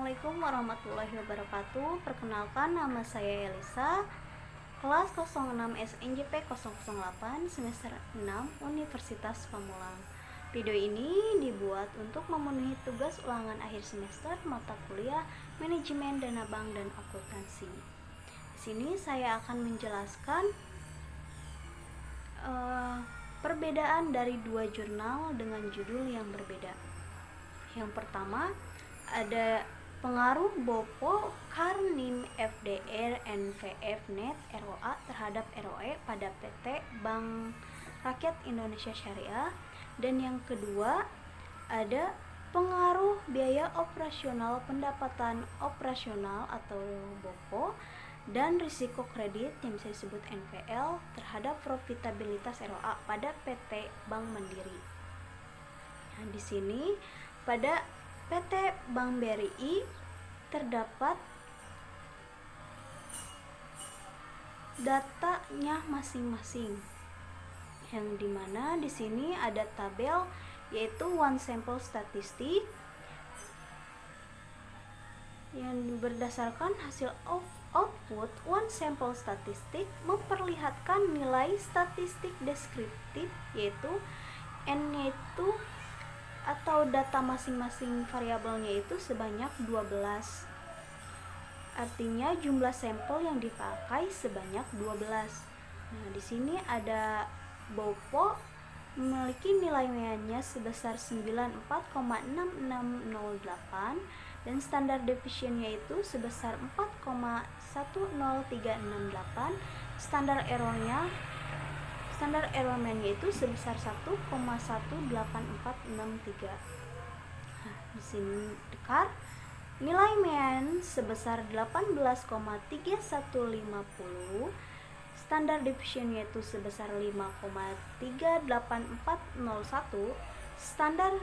Assalamualaikum warahmatullahi wabarakatuh. Perkenalkan, nama saya Elisa, kelas 06 SNJP 008 semester 6 Universitas Pamulang. Video ini dibuat untuk memenuhi tugas ulangan akhir semester mata kuliah Manajemen Dana Bank dan Akuntansi. Di sini saya akan menjelaskan perbedaan dari dua jurnal dengan judul yang berbeda. Yang pertama, ada pengaruh BOPO, KAR, NIM, FDR, NVF, NET, ROA terhadap ROE pada PT Bank Rakyat Indonesia Syariah. Dan yang kedua, ada pengaruh biaya operasional pendapatan operasional atau BOPO dan risiko kredit yang bisa disebut NPL terhadap profitabilitas ROA pada PT Bank Mandiri. Nah, di sini pada PT Bank BRI terdapat datanya masing-masing, yang dimana di sini ada tabel yaitu one sample statistik yang berdasarkan hasil output one sample statistik memperlihatkan nilai statistik deskriptif yaitu N-nya itu atau data masing-masing variabelnya itu sebanyak 12. Artinya jumlah sampel yang dipakai sebanyak 12. Nah, di sini ada BOPO memiliki nilai MIAN-nya sebesar 94,6608 dan standar deviation-nya itu sebesar 4,10368. Standar error MIAN-nya itu sebesar 1,18463. Nah, di sini KAR nilai MIAN sebesar 18,3150. Standar deviation-nya itu sebesar 5,38401. Standar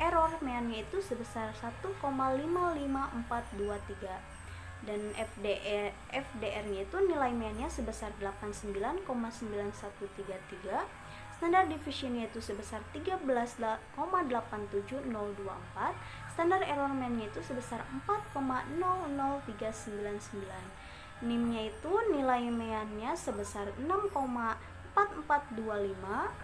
error MIAN-nya itu sebesar 1,55423. Dan FDR-nya itu nilai MIAN-nya sebesar 89,9133. Standar deviation-nya itu sebesar 13,87024. Standar error MIAN-nya itu sebesar 4,00399. NIM-nya itu nilai MIAN-nya sebesar 6,4425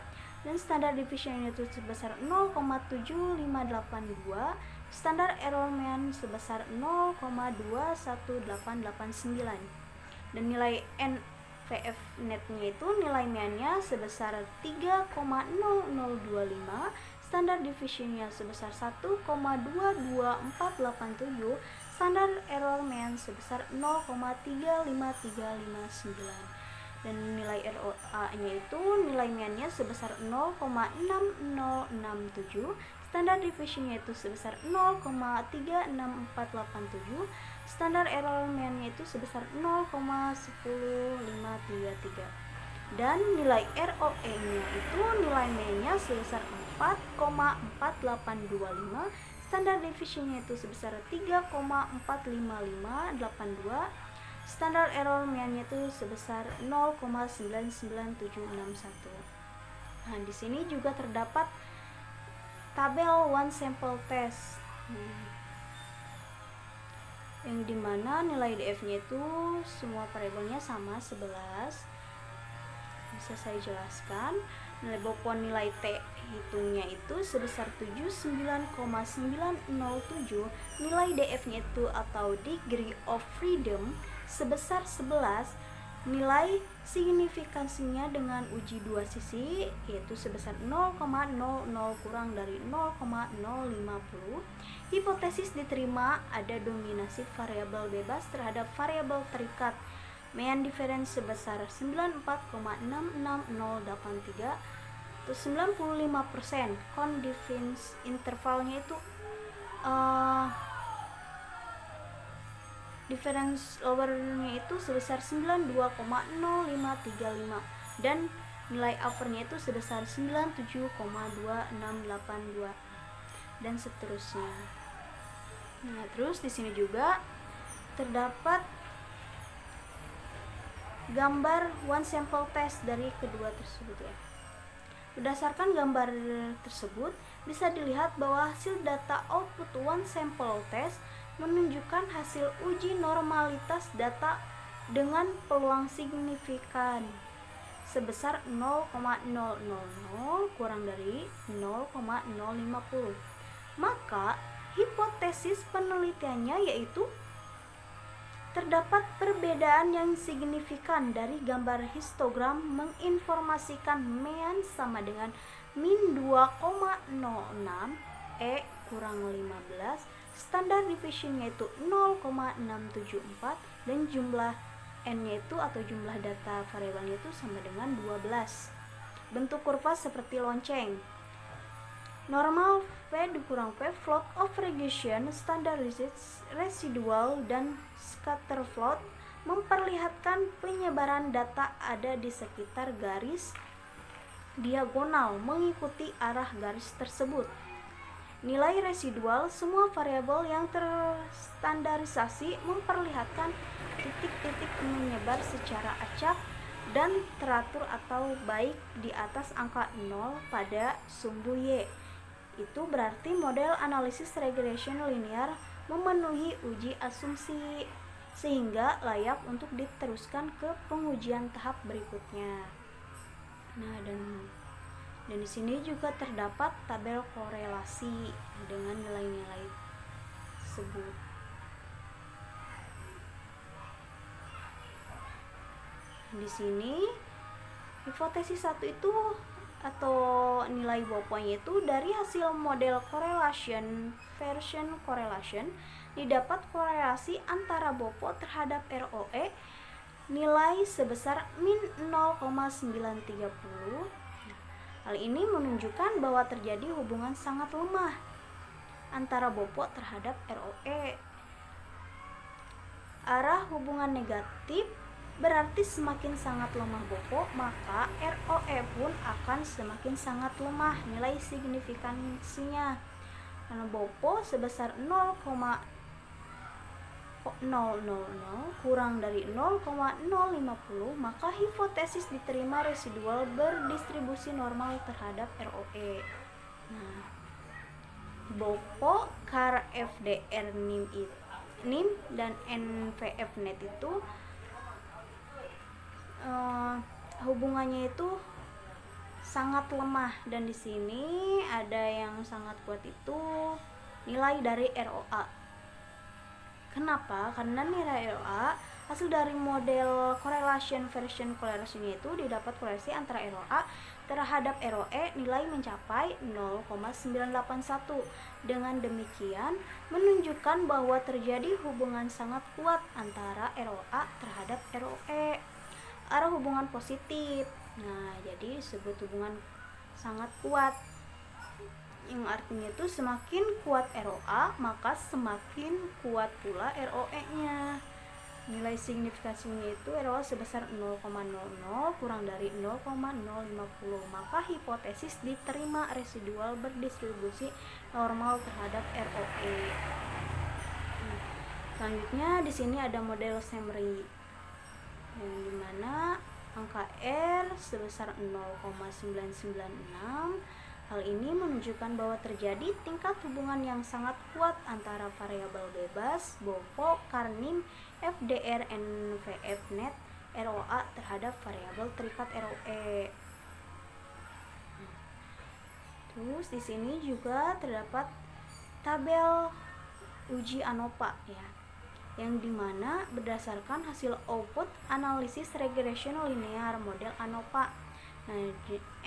dan standar deviation-nya itu sebesar 0,7582. Standar error MIAN sebesar 0,21889 dan nilai NVF net-nya itu nilai MIAN-nya sebesar 3,0025. Standar deviation-nya sebesar 1,22487. Standar error MIAN sebesar 0,35359 dan nilai ROA-nya itu nilai MIAN-nya sebesar 0,6067. Standar deviation-nya itu sebesar 0,36487. Standar error MIAN-nya itu sebesar 0,10533 dan nilai ROE-nya itu nilai MIAN-nya sebesar 4,4825. Standar deviation-nya itu sebesar 3,45582. Standar error MIAN-nya itu sebesar 0,99761. Nah, di sini juga terdapat tabel one sample test yang dimana nilai DF-nya itu semua variabelnya sama 11. Bisa saya jelaskan. Nilai BOPO nilai T hitungnya itu sebesar 79,907. Nilai DF-nya itu atau degree of freedom sebesar 11. Nilai signifikansinya dengan uji dua sisi yaitu sebesar 0,00 kurang dari 0,050. Hipotesis diterima ada dominasi variabel bebas terhadap variabel terikat. MIAN difference sebesar 94,66083 atau 95%. Confidence intervalnya itu difference lowernya itu sebesar 92,0535 dan nilai uppernya itu sebesar 97,2682 dan seterusnya. Nah, terus di sini juga terdapat gambar one sample test dari kedua tersebut ya. Berdasarkan gambar tersebut bisa dilihat bahwa hasil data output one sample test menunjukkan hasil uji normalitas data dengan peluang signifikan sebesar 0,000 kurang dari 0,050. Maka hipotesis penelitiannya yaitu terdapat perbedaan yang signifikan dari gambar histogram menginformasikan mean sama dengan min 2,06 E kurang 15, standar deviation yaitu 0,674 dan jumlah N yaitu atau jumlah data variabelnya itu sama dengan 12. Bentuk kurva seperti lonceng. Normal V dikurang P, float of regression, standar residual, dan scatter plot memperlihatkan penyebaran data ada di sekitar garis diagonal mengikuti arah garis tersebut. Nilai residual, semua variabel yang terstandarisasi memperlihatkan titik-titik menyebar secara acak dan teratur atau baik di atas angka 0 pada sumbu Y. Itu berarti model analisis regression linear memenuhi uji asumsi sehingga layak untuk diteruskan ke pengujian tahap berikutnya. Nah, dan di sini juga terdapat tabel korelasi dengan nilai-nilai tersebut. Di sini hipotesis 1 itu atau nilai bawah itu dari hasil model correlation version correlation didapat korelasi antara BOPO terhadap ROE nilai sebesar min 0,930. Hal ini menunjukkan bahwa terjadi hubungan sangat lemah antara BOPO terhadap ROE. Arah hubungan negatif berarti semakin sangat lemah BOPO, maka ROE pun akan semakin sangat lemah nilai signifikansinya. Karena BOPO sebesar 0,000 kurang dari 0,050, maka hipotesis diterima residual berdistribusi normal terhadap ROE. Nah, BOPO, CAR, FDR, NIM dan NVF net itu hubungannya itu sangat lemah, dan di sini ada yang sangat kuat itu nilai dari ROA. Kenapa? Karena nilai ROA hasil dari model correlation version correlation itu didapat korelasi antara ROA terhadap ROE nilai mencapai 0,981. Dengan demikian menunjukkan bahwa terjadi hubungan sangat kuat antara ROA terhadap ROE. Arah hubungan positif. Nah, jadi disebut hubungan sangat kuat, yang artinya itu semakin kuat ROA maka semakin kuat pula ROE-nya. Nilai signifikansinya itu ROA sebesar 0,00 kurang dari 0,050, maka hipotesis diterima residual berdistribusi normal terhadap ROE. Selanjutnya di sini ada model summary, yang dimana angka R sebesar 0,996. Hal ini menunjukkan bahwa terjadi tingkat hubungan yang sangat kuat antara variabel bebas, BOPO, CAR, NIM, FDR, NVF net, ROA terhadap variabel terikat ROE. Terus di sini juga terdapat tabel uji ANOVA ya, yang dimana berdasarkan hasil output analisis regression linear model ANOVA. Nah,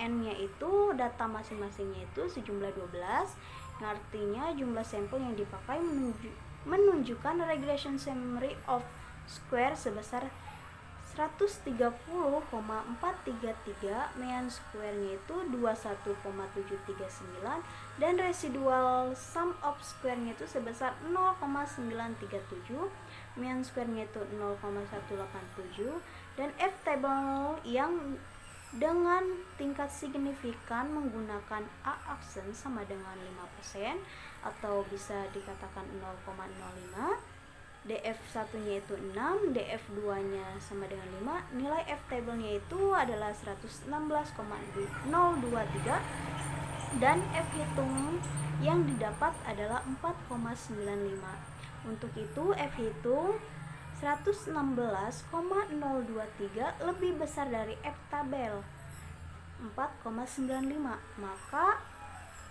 N-nya itu data masing-masingnya itu sejumlah 12, yang artinya jumlah sampel yang dipakai menunjukkan regression summary of square sebesar 130,433, mean square-nya itu 21,739, dan residual sum of square-nya itu sebesar 0,937, mean square-nya itu 0,187, dan F table yang dengan tingkat signifikan menggunakan A aksen sama dengan 5% atau bisa dikatakan 0,05. DF1 nya itu 6, DF2 nya sama dengan 5. Nilai F table nya itu adalah 116,023 dan F hitung yang didapat adalah 4,95. Untuk itu F hitung 116,023 lebih besar dari F tabel 4,95. Maka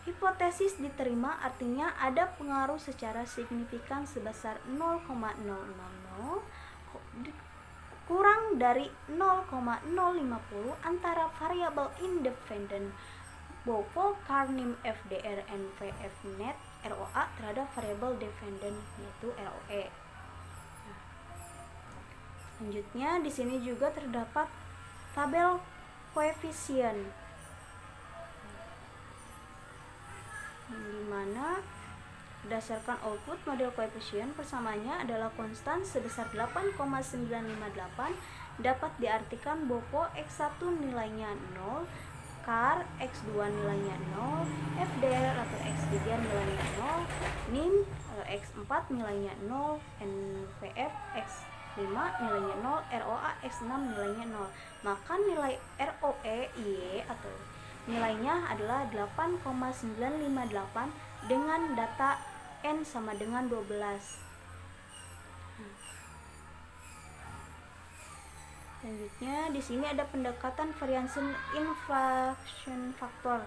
hipotesis diterima, artinya ada pengaruh secara signifikan sebesar 0,000 kurang dari 0,050 antara variabel independen BOPO, Karnim, FDR, NVF net, ROA terhadap variabel dependen yaitu ROE. Selanjutnya di sini juga terdapat tabel koefisien, di mana berdasarkan output model koefisien persamaannya adalah konstan sebesar 8,958, dapat diartikan BOPO X1 nilainya 0, KAR X2 nilainya 0, FDR atau X3 nilainya 0, NIM atau X4 nilainya 0, NVF X5 nilainya 0, ROA X6 nilainya 0. Maka nilai ROE Y atau nilainya adalah 8,958 dengan data N sama dengan 12. Selanjutnya di sini ada pendekatan variance inflation factor,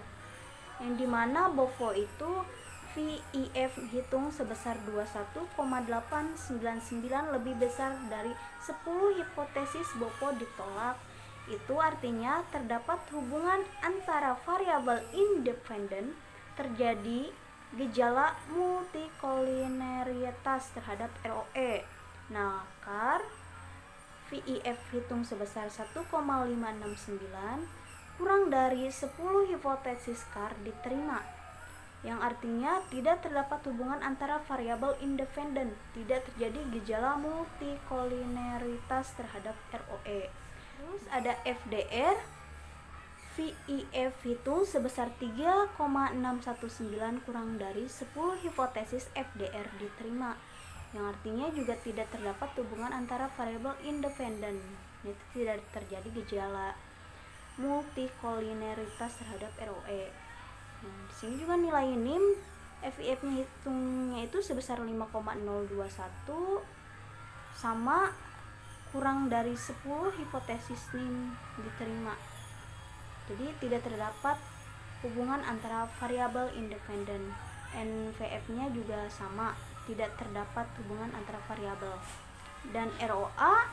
yang dimana BOPO itu VIF hitung sebesar 21,899 lebih besar dari 10 hipotesis BOPO ditolak. Itu artinya terdapat hubungan antara variabel independen, terjadi gejala multikolineralitas terhadap ROE. Nah, KAR VIF hitung sebesar 1,569 kurang dari 10 hipotesis KAR diterima, yang artinya tidak terdapat hubungan antara variabel independen, tidak terjadi gejala multikolineralitas terhadap ROE. Terus ada FDR VIF hitung sebesar 3,619 kurang dari 10 hipotesis FDR diterima, yang artinya juga tidak terdapat hubungan antara variabel independen, itu tidak terjadi gejala multikolineralitas terhadap ROE. Di sini juga nilai NIM FIF-nya hitungnya itu sebesar 5,021 sama kurang dari 10 hipotesis NIM diterima. Jadi tidak terdapat hubungan antara variabel independen. NVF-nya juga sama, tidak terdapat hubungan antara variabel. Dan ROA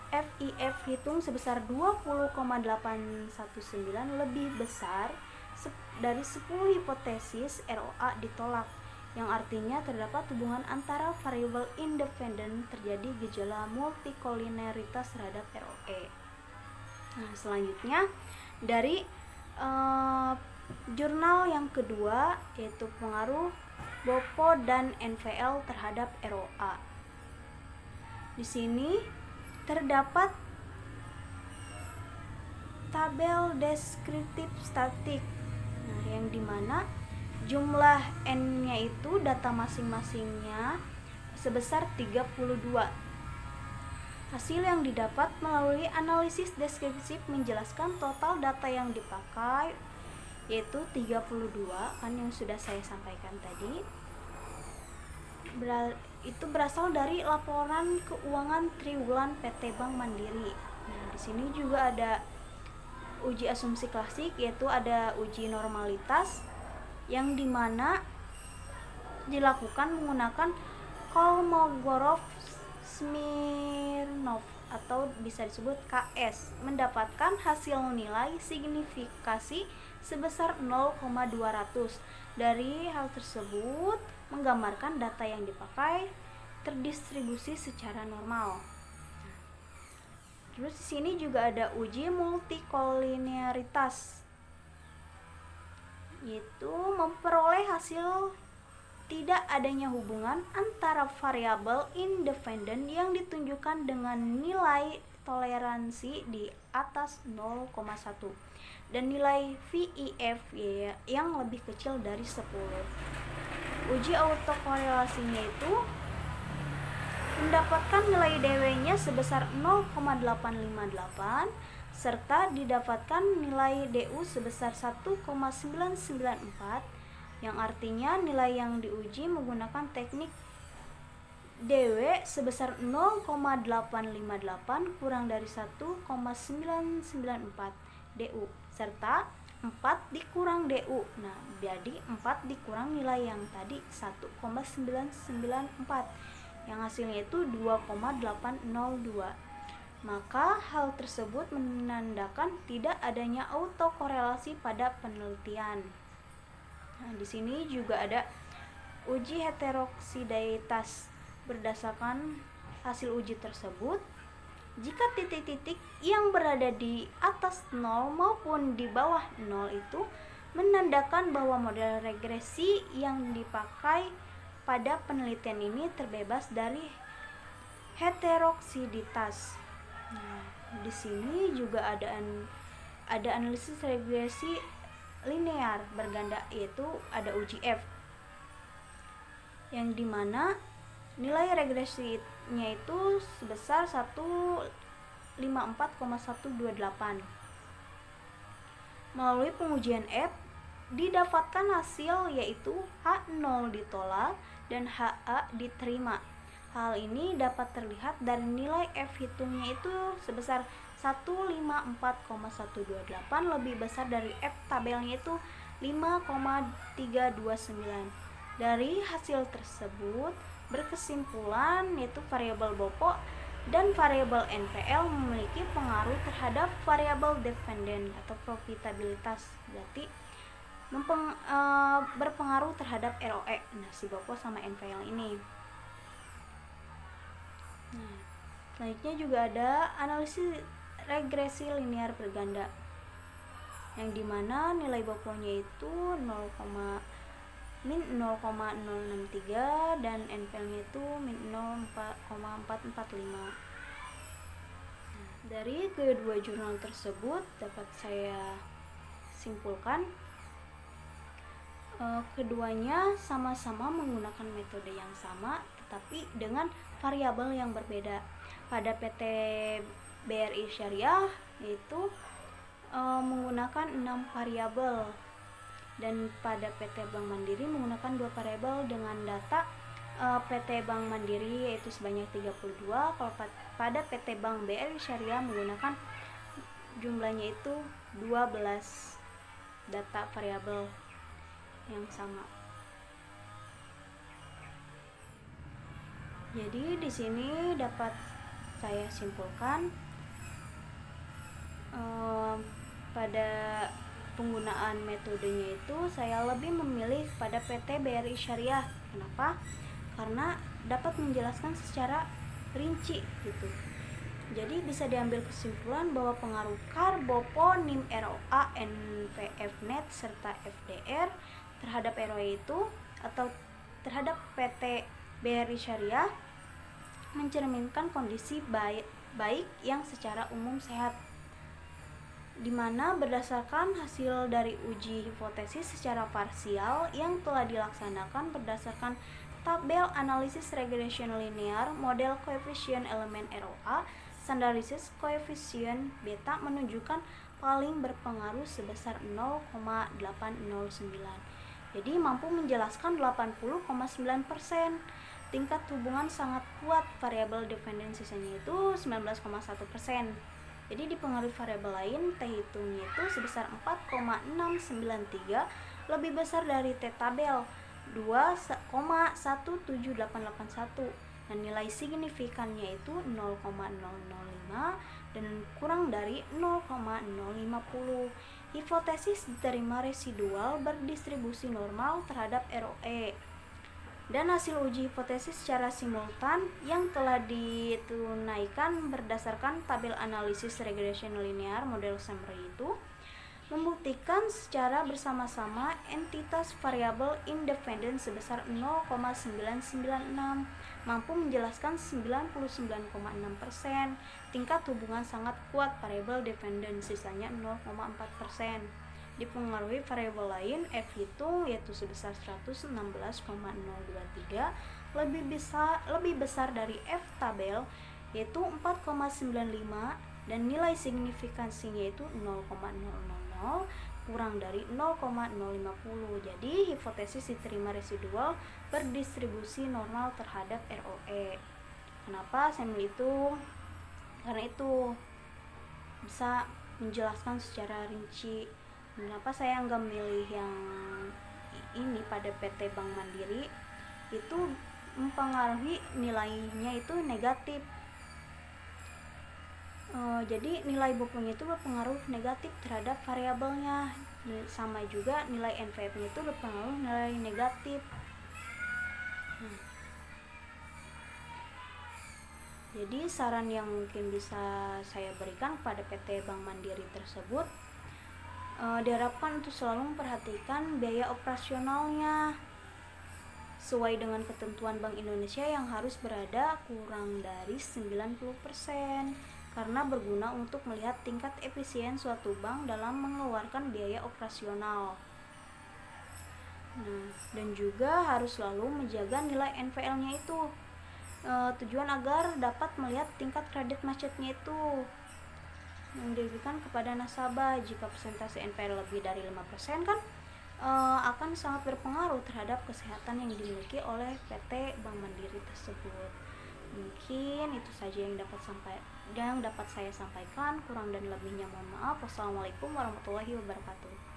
FIF hitung sebesar 20,819 lebih besar dari 10 hipotesis ROA ditolak, yang artinya terdapat hubungan antara variabel independen, terjadi gejala multikolineralitas terhadap ROE. Nah, selanjutnya dari jurnal yang kedua yaitu pengaruh BOPO dan NVL terhadap ROA. Di sini terdapat tabel deskriptif statik, yang dimana jumlah N-nya itu data masing-masingnya sebesar 32. Hasil yang didapat melalui analisis deskriptif menjelaskan total data yang dipakai yaitu 32, kan yang sudah saya sampaikan tadi. Itu berasal dari laporan keuangan triwulan PT Bank Mandiri. Nah, di sini juga ada uji asumsi klasik, yaitu ada uji normalitas yang dimana dilakukan menggunakan Kolmogorov-Smirnov atau bisa disebut KS, mendapatkan hasil nilai signifikasi sebesar 0,200. Dari hal tersebut menggambarkan data yang dipakai terdistribusi secara normal. Terus di sini juga ada uji multikolinearitas, yaitu memperoleh hasil tidak adanya hubungan antara variabel independen yang ditunjukkan dengan nilai toleransi di atas 0,1 dan nilai VIF yang lebih kecil dari 10. Uji autokorelasinya itu mendapatkan nilai DW-nya sebesar 0,858 serta didapatkan nilai DU sebesar 1,994 yang artinya nilai yang diuji menggunakan teknik DW sebesar 0,858 kurang dari 1,994 DU serta 4 dikurang DU. Nah, jadi 4 dikurang nilai yang tadi 1,994 yang hasilnya itu 2,802. Maka hal tersebut menandakan tidak adanya autokorelasi pada penelitian. Nah, di sini juga ada uji heteroksiditas. Berdasarkan hasil uji tersebut, jika titik-titik yang berada di atas 0 maupun di bawah 0 itu menandakan bahwa model regresi yang dipakai pada penelitian ini terbebas dari heteroksiditas. Nah, di sini juga ada analisis regresi linear berganda, yaitu ada uji F, yang dimana nilai regresinya itu sebesar 154,128. Melalui pengujian F didapatkan hasil yaitu H0 ditolak dan HA diterima. Hal ini dapat terlihat dari nilai F hitungnya itu sebesar 154,128 lebih besar dari F tabelnya itu 5,329. Dari hasil tersebut berkesimpulan yaitu variabel BOPO dan variabel NPL memiliki pengaruh terhadap variabel dependen atau profitabilitas, berarti berpengaruh terhadap ROE. Nah, si BOPO sama NPL ini. Nah, selanjutnya juga ada analisis regresi linear berganda, yang dimana nilai BOPO-nya itu min 0,063 dan NPL-nya itu min 0,445. Dari kedua jurnal tersebut dapat saya simpulkan keduanya sama-sama menggunakan metode yang sama tetapi dengan variabel yang berbeda. Pada PT BRI Syariah yaitu menggunakan 6 variabel, dan pada PT Bank Mandiri menggunakan 2 variabel dengan data PT Bank Mandiri yaitu sebanyak 32, kalau pada PT Bank BRI Syariah menggunakan jumlahnya itu 12 data variabel yang sama. Jadi di sini dapat saya simpulkan pada penggunaan metodenya itu saya lebih memilih pada PT BRI Syariah. Kenapa? Karena dapat menjelaskan secara rinci gitu. Jadi bisa diambil kesimpulan bahwa pengaruh KAR, BOPO, NIM, ROA, NPF net serta FDR terhadap ROE itu atau terhadap PT BRI Syariah mencerminkan kondisi baik yang secara umum sehat, di mana berdasarkan hasil dari uji hipotesis secara parsial yang telah dilaksanakan berdasarkan tabel analisis regression linear, model koefisien elemen ROA, standardized koefisien beta menunjukkan paling berpengaruh sebesar 0,809. Jadi mampu menjelaskan 80,9%. Tingkat hubungan sangat kuat, variabel dependensinya itu 19,1%. Jadi dipengaruhi variabel lain, T hitungnya itu sebesar 4,693 lebih besar dari T tabel 2,17881, dan nilai signifikannya itu 0,005 dan kurang dari 0,050. Hipotesis diterima residual berdistribusi normal terhadap ROE. Dan hasil uji hipotesis secara simultan yang telah ditunaikan berdasarkan tabel analisis regression linear model summary itu membuktikan secara bersama-sama entitas variabel independen sebesar 0,996 mampu menjelaskan 99,6%. Tingkat hubungan sangat kuat, variabel dependen sisanya 0,4%. Dipengaruhi variabel lain, F hitung yaitu sebesar 116,023 lebih besar dari F tabel yaitu 4,95 dan nilai signifikansinya itu 0,000 kurang dari 0,050. Jadi hipotesis diterima residual berdistribusi normal terhadap ROE. Kenapa saya milih itu? Karena itu bisa menjelaskan secara rinci kenapa saya nggak milih yang ini pada PT Bank Mandiri. Itu mempengaruhi nilainya itu negatif. Jadi nilai boponya itu berpengaruh negatif terhadap variabelnya, sama juga nilai NVF-nya itu berpengaruh nilai negatif. Jadi saran yang mungkin bisa saya berikan kepada PT Bank Mandiri tersebut, diharapkan untuk selalu memperhatikan biaya operasionalnya sesuai dengan ketentuan Bank Indonesia yang harus berada kurang dari 90%, karena berguna untuk melihat tingkat efisien suatu bank dalam mengeluarkan biaya operasional. Dan juga harus selalu menjaga nilai NPL-nya itu, tujuan agar dapat melihat tingkat kredit macetnya itu yang diberikan kepada nasabah. Jika persentase NPL lebih dari 5% kan akan sangat berpengaruh terhadap kesehatan yang dimiliki oleh PT Bank Mandiri tersebut. Mungkin itu saja yang dapat saya sampaikan. Kurang dan lebihnya mohon maaf. Wassalamualaikum warahmatullahi wabarakatuh.